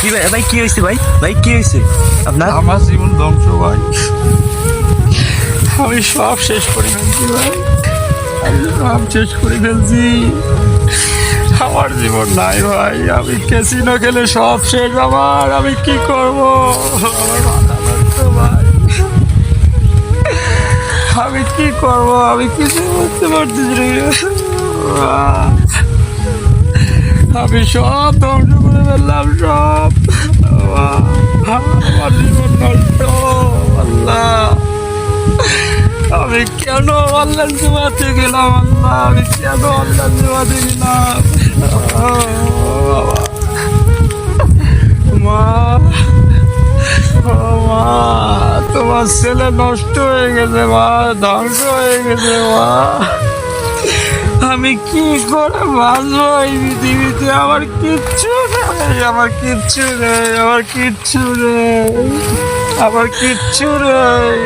কি ভাই, ভাই কি হয়েছে ভাই? ভাই কি হয়েছে আপনার? আমার জীবন ধ্বংস ভাই। আমি সব শেষ করে ফেলছি ভাই, আমি সব শেষ করে ফেলছি। আমার জীবন নাই ভাই, আমি ক্যাসিনো খেলে সব শেষ আমার। আমি কি করব? আমার মাথা নষ্ট ভাই, আমি কি করব? আমি কিছু বুঝতে পারতেছি না। আমি সব ধ্বংস করে ফেললাম, সব। আমার জীবন নষ্ট। আল্লাহ, আমি কেন অনলাইন জুয়াতে গেলাম? আল্লাহ, আমি কেন অনলাইন জুয়াতে গেলাম? মা, ও মা, তোমার ছেলে নষ্ট হয়ে গেছে মা, ধ্বংস হয়ে গেছে মা। আমি কি করে বাঁচবো এই পৃথিবীতে? আমার কিচ্ছু নেই, আমার কিচ্ছু নেই, আমার কিচ্ছু নেই, আমার কিচ্ছু নেই।